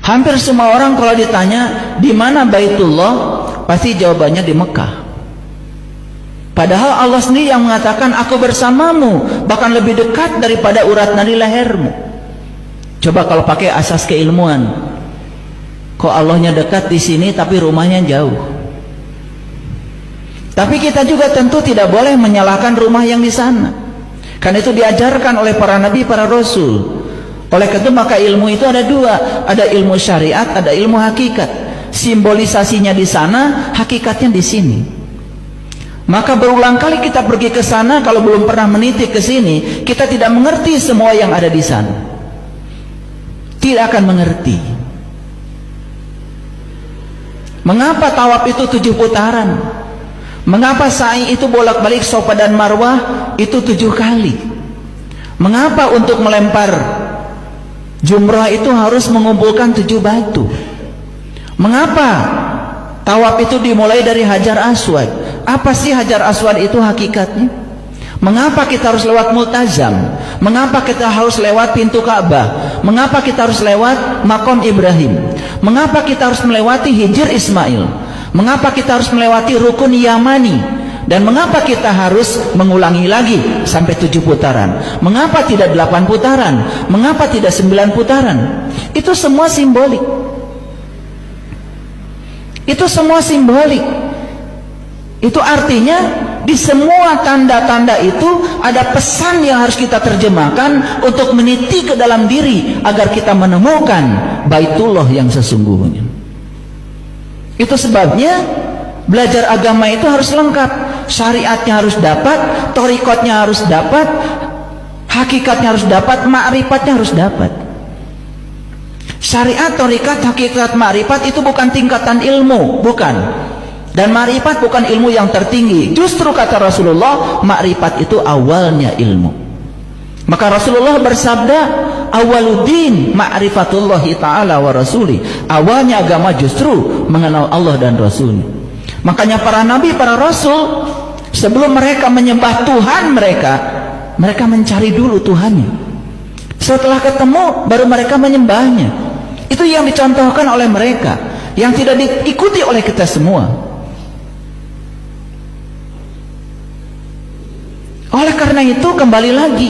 Hampir semua orang kalau ditanya di mana Baitullah, pasti jawabannya di Mekah. Padahal Allah sendiri yang mengatakan, aku bersamamu, bahkan lebih dekat daripada urat nadi lehermu. Coba kalau pakai asas keilmuan, kok Allahnya dekat di sini tapi rumahnya jauh. Tapi kita juga tentu tidak boleh menyalahkan rumah yang di sana. Karena itu diajarkan oleh para nabi, para rasul. Oleh karena itu maka ilmu itu ada dua, ada ilmu syariat, ada ilmu hakikat. Simbolisasinya di sana, hakikatnya di sini. Maka berulang kali kita pergi ke sana, kalau belum pernah meniti ke sini, kita tidak mengerti semua yang ada di sana. Tidak akan mengerti. Mengapa tawaf itu 7 putaran? Mengapa sa'i itu bolak-balik Safa dan Marwah itu 7 kali? Mengapa untuk melempar jumrah itu harus mengumpulkan 7 batu? Mengapa tawaf itu dimulai dari Hajar Aswad? Apa sih Hajar Aswad itu hakikatnya? Mengapa kita harus lewat Multazam? Mengapa kita harus lewat pintu Ka'bah? Mengapa kita harus lewat Maqam Ibrahim? Mengapa kita harus melewati Hijr Ismail? Mengapa kita harus melewati Rukun Yamani? Dan mengapa kita harus mengulangi lagi sampai 7 putaran? Mengapa tidak 8 putaran? Mengapa tidak 9 putaran? Itu semua simbolik. Itu semua simbolik. Itu artinya di semua tanda-tanda itu ada pesan yang harus kita terjemahkan untuk meniti ke dalam diri agar kita menemukan Baitullah yang sesungguhnya. Itu sebabnya belajar agama itu harus lengkap. Syariatnya harus dapat, thariqatnya harus dapat, hakikatnya harus dapat, ma'rifatnya harus dapat. Syariat, thariqat, hakikat, ma'rifat itu bukan tingkatan ilmu, bukan. Dan ma'rifat bukan ilmu yang tertinggi. Justru kata Rasulullah, ma'rifat itu awalnya ilmu. Maka Rasulullah bersabda, awaluddin ma'rifatullahi ta'ala wa rasuli. Awalnya agama justru mengenal Allah dan Rasulnya. Makanya para nabi, para rasul, sebelum mereka menyembah Tuhan mereka mencari dulu Tuhannya. Setelah ketemu, baru mereka menyembahnya. Itu yang dicontohkan oleh mereka, yang tidak diikuti oleh kita semua. Oleh karena itu, kembali lagi,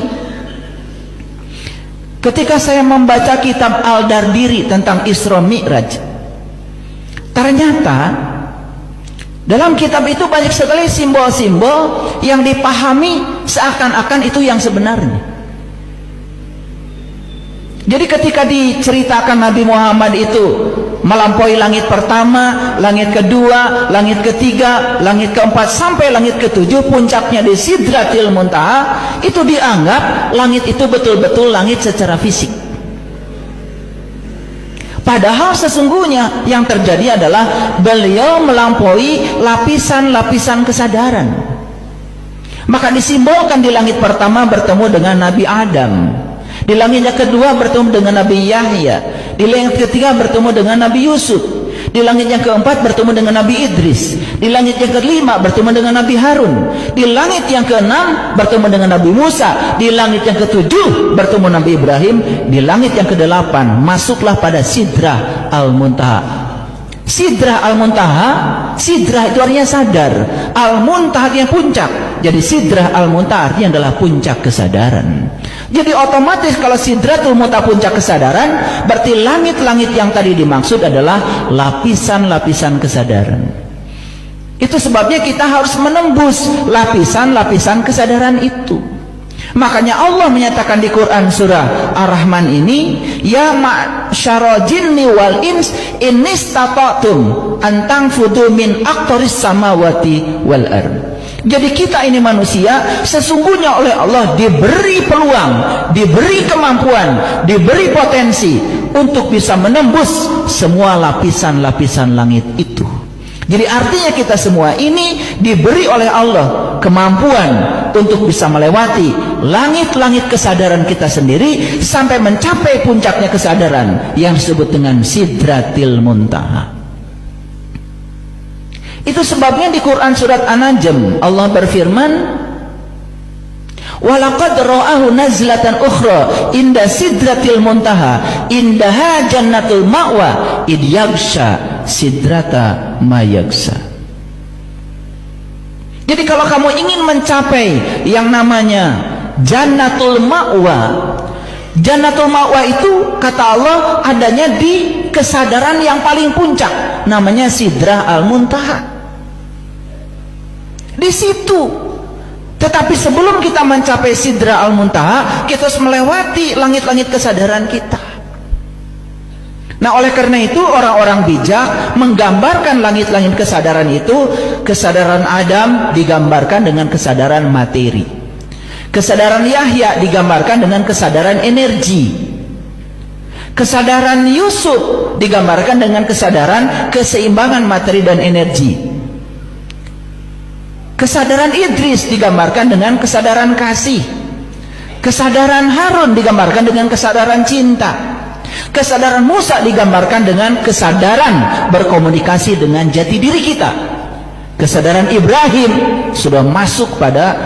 ketika saya membaca kitab Al-Dardiri tentang Isra Mi'raj, ternyata dalam kitab itu banyak sekali simbol-simbol yang dipahami seakan-akan itu yang sebenarnya. Jadi ketika diceritakan Nabi Muhammad itu melampaui langit pertama, langit kedua, langit ketiga, langit keempat, sampai langit ketujuh, puncaknya di Sidratil Muntaha, itu dianggap langit itu betul-betul langit secara fisik. Padahal sesungguhnya yang terjadi adalah beliau melampaui lapisan-lapisan kesadaran. Maka disimbolkan di langit pertama bertemu dengan Nabi Adam, di langit yang kedua bertemu dengan Nabi Yahya, di langit ketiga bertemu dengan Nabi Yusuf, di langit yang keempat bertemu dengan Nabi Idris, di langit yang kelima bertemu dengan Nabi Harun, di langit yang keenam bertemu dengan Nabi Musa, di langit yang ketujuh bertemu Nabi Ibrahim, di langit yang kedelapan masuklah pada Sidrah Al-Muntaha. Sidrah Al-Muntaha, Sidrah itu artinya sadar, Al-Muntaha artinya puncak. Jadi Sidrah Al-Muntaha artinya adalah puncak kesadaran. Jadi otomatis kalau Sidratul Muntaha puncak kesadaran, berarti langit-langit yang tadi dimaksud adalah lapisan-lapisan kesadaran. Itu sebabnya kita harus menembus lapisan-lapisan kesadaran itu. Makanya Allah menyatakan di Quran surah Ar-Rahman ini, ya ma'syara jinni wal ins innistata'tum an tanfudu min aqtaris samawati wal ard. Jadi kita ini manusia sesungguhnya oleh Allah diberi peluang, diberi kemampuan, diberi potensi untuk bisa menembus semua lapisan-lapisan langit itu. Jadi artinya kita semua ini diberi oleh Allah kemampuan untuk bisa melewati langit-langit kesadaran kita sendiri sampai mencapai puncaknya kesadaran yang disebut dengan Sidratil Muntaha. Itu sebabnya di Quran surat An-Najm Allah berfirman, Walaqad ra'ahu nazlatan ukhra inda sidratil muntaha indaha jannatul ma'wa id yaghsha sidrata ma yaghsha. Jadi kalau kamu ingin mencapai yang namanya jannatul ma'wa, jannatul ma'wa itu kata Allah adanya di kesadaran yang paling puncak, namanya sidrah al-muntaha. Di situ. Tetapi sebelum kita mencapai Sidrah al-Muntaha, kita harus melewati langit-langit kesadaran kita. Nah, oleh karena itu orang-orang bijak menggambarkan langit-langit kesadaran itu, kesadaran Adam digambarkan dengan kesadaran materi, kesadaran Yahya digambarkan dengan kesadaran energi, kesadaran Yusuf digambarkan dengan kesadaran keseimbangan materi dan energi, kesadaran Idris digambarkan dengan kesadaran kasih, kesadaran Harun digambarkan dengan kesadaran cinta, kesadaran Musa digambarkan dengan kesadaran berkomunikasi dengan jati diri kita, kesadaran Ibrahim sudah masuk pada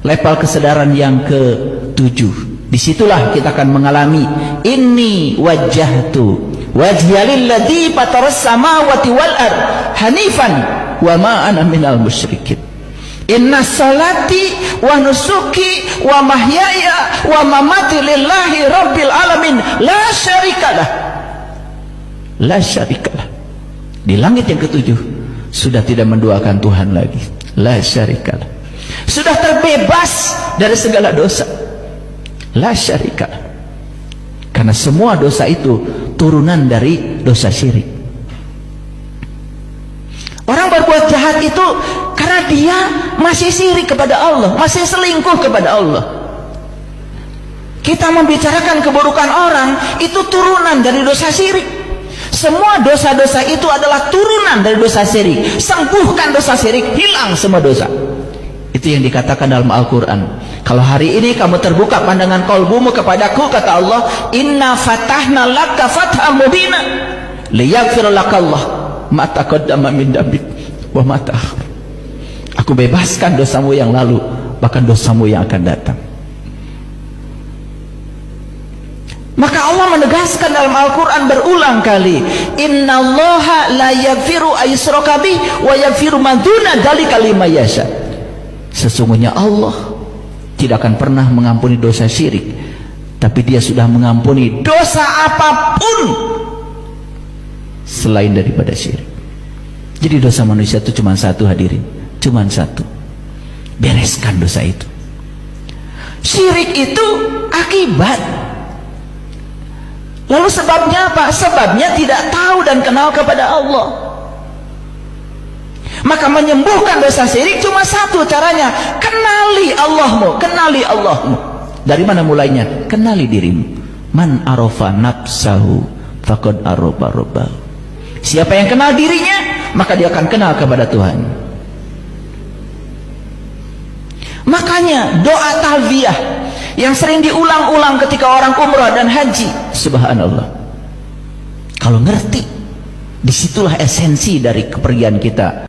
level kesadaran yang ke-7. Disitulah kita akan mengalami inni wajjahtu wajhiyalil ladzi fataras samawati wal ard hanifan wa ma ana minal musyrikin. Inna salati wa nusuki wa mahyaya wa mamati lillahi rabbil alamin la syarikalah. La syarikalah. Di langit yang ke-7 sudah tidak menduakan Tuhan lagi. La syarikalah. Sudah terbebas dari segala dosa. La syarikalah. Karena semua dosa itu turunan dari dosa syirik. Orang berbuat jahat itu karena dia masih syirik kepada Allah, masih selingkuh kepada Allah. Kita membicarakan keburukan orang, itu turunan dari dosa syirik. Semua dosa-dosa itu adalah turunan dari dosa syirik. Sembuhkan dosa syirik, hilang semua dosa. Itu yang dikatakan dalam Al-Quran. Kalau hari ini kamu terbuka pandangan qalbumu kepadaku, kata Allah, inna fatahna laka fatham mubina liyaghfir lakallah ma taqaddama min dambik wa ma ta'akhkhar. Aku bebaskan dosamu yang lalu, bahkan dosamu yang akan datang. Maka Allah menegaskan dalam Al-Quran berulang kali, innallaha la yaghfiru ayyushraka bih wa yaghfiru ma duna dzalika liman yasha. Sesungguhnya Allah tidak akan pernah mengampuni dosa syirik, tapi Dia sudah mengampuni dosa apapun selain daripada syirik. Jadi dosa manusia itu cuma satu, hadirin, cuma satu. Bereskan dosa itu. Syirik itu akibat. Lalu sebabnya apa? Sebabnya tidak tahu dan kenal kepada Allah. Maka menyembuhkan dosa syirik cuma satu caranya, kenali Allahmu, kenali Allahmu. Dari mana mulainya? Kenali dirimu. Man arafa nafsahu faqad arafa rabbahu. Siapa yang kenal dirinya, maka dia akan kenal kepada Tuhan. Makanya doa talbiyah yang sering diulang-ulang ketika orang umrah dan haji, subhanallah. Kalau ngerti, disitulah esensi dari kepergian kita.